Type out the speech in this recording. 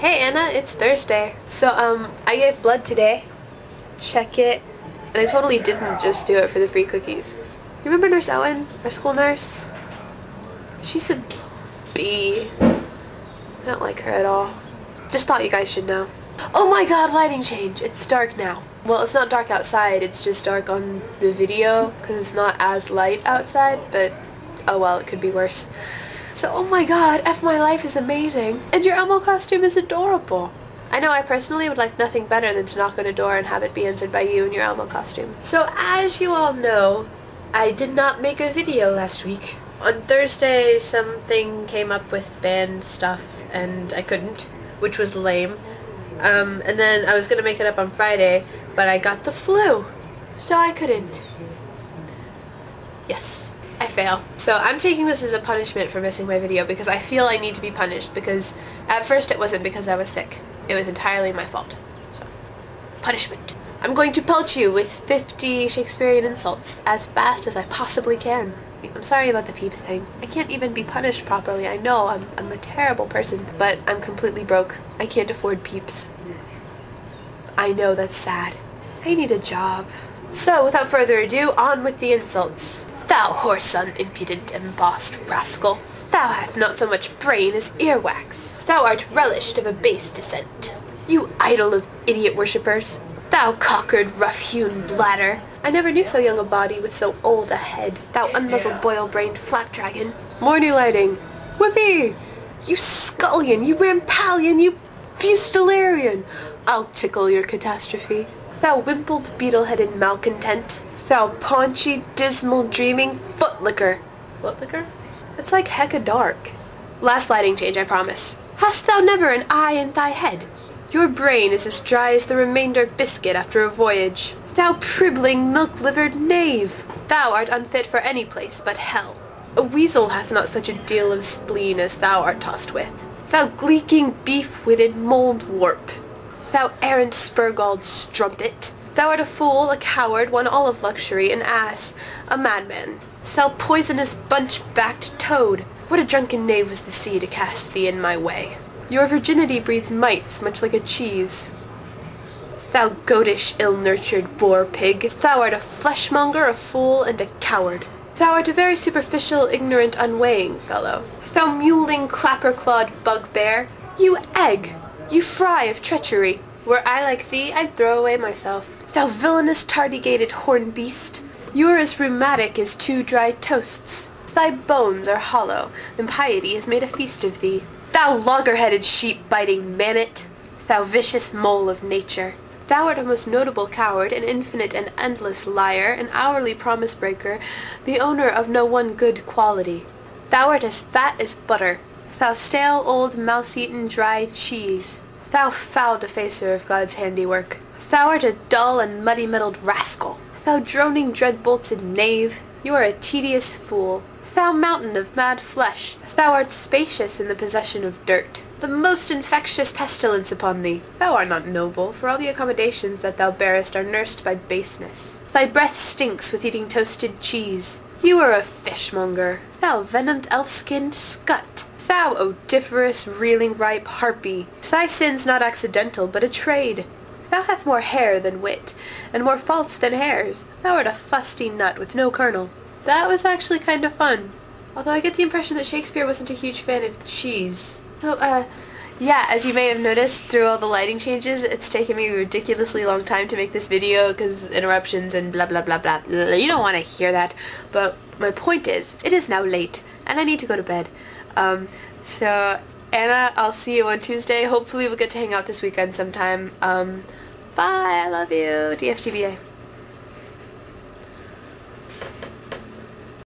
Hey Anna, it's Thursday. So I gave blood today. Check it. And I totally didn't just do it for the free cookies. You remember Nurse Owen, our school nurse? She's a bee. I don't like her at all. Just thought you guys should know. Oh my god, lighting change! It's dark now. Well, it's not dark outside, it's just dark on the video because it's not as light outside, but oh well, it could be worse. So, oh my god, F my life is amazing. And your Elmo costume is adorable. I know I personally would like nothing better than to knock on a door and have it be answered by you in your Elmo costume. So as you all know, I did not make a video last week. On Thursday, something came up with band stuff and I couldn't, which was lame. And then I was gonna make it up on Friday, but I got the flu, so I couldn't. Yes, I fail. So I'm taking this as a punishment for missing my video because I feel I need to be punished because at first it wasn't because I was sick. It was entirely my fault. So, punishment. I'm going to pelt you with 50 Shakespearean insults as fast as I possibly can. I'm sorry about the peep thing. I can't even be punished properly. I know I'm a terrible person, but I'm completely broke. I can't afford peeps. I know that's sad. I need a job. So, without further ado, on with the insults. Thou whoreson, impudent embossed rascal, thou hast not so much brain as earwax. Thou art relished of a base descent. You idol of idiot worshippers. Thou cockered, rough-hewn bladder. I never knew so young a body with so old a head. Thou unmuzzled boil-brained flapdragon. Morning lighting. Whippy! You scullion, you rampallion, you fustilarian. I'll tickle your catastrophe. Thou wimpled, beetle-headed malcontent. Thou paunchy, dismal, dreaming footlicker. Footlicker? It's like hecka dark. Last lighting change, I promise. Hast thou never an eye in thy head? Your brain is as dry as the remainder biscuit after a voyage. Thou pribbling, milk-livered knave! Thou art unfit for any place but hell. A weasel hath not such a deal of spleen as thou art tossed with. Thou gleeking, beef-witted mould-warp! Thou errant spur-galled strumpet! Thou art a fool, a coward, one all of luxury, an ass, a madman. Thou poisonous bunch-backed toad! What a drunken knave was the sea to cast thee in my way! Your virginity breeds mites, much like a cheese. Thou goatish, ill-nurtured boar-pig! Thou art a fleshmonger, a fool, and a coward. Thou art a very superficial, ignorant, unweighing fellow. Thou mewling, clapper-clawed bugbear! You egg! You fry of treachery! Were I like thee, I'd throw away myself. Thou villainous, tardy-gated horn-beast! You are as rheumatic as 2 dry toasts. Thy bones are hollow, impiety has made a feast of thee. Thou logger-headed sheep-biting mammet! Thou vicious mole of nature! Thou art a most notable coward, an infinite and endless liar, an hourly promise-breaker, the owner of no one good quality. Thou art as fat as butter. Thou stale old mouse-eaten dry cheese. Thou foul defacer of God's handiwork. Thou art a dull and muddy-middled rascal. Thou droning dread-bolted knave. You are a tedious fool. Thou mountain of mad flesh, thou art spacious in the possession of dirt. The most infectious pestilence upon thee. Thou art not noble, for all the accommodations that thou bearest are nursed by baseness. Thy breath stinks with eating toasted cheese. You are a fishmonger, thou venomed elf-skinned scut. Thou odoriferous, reeling ripe harpy. Thy sin's not accidental, but a trade. Thou hast more hair than wit, and more faults than hairs. Thou art a fusty nut with no kernel. That was actually kind of fun. Although I get the impression that Shakespeare wasn't a huge fan of cheese. So, yeah, as you may have noticed through all the lighting changes, it's taken me a ridiculously long time to make this video because interruptions and blah blah blah blah. You don't want to hear that. But my point is, it is now late, and I need to go to bed. So, Anna, I'll see you on Tuesday. Hopefully we'll get to hang out this weekend sometime. Bye, I love you. DFTBA.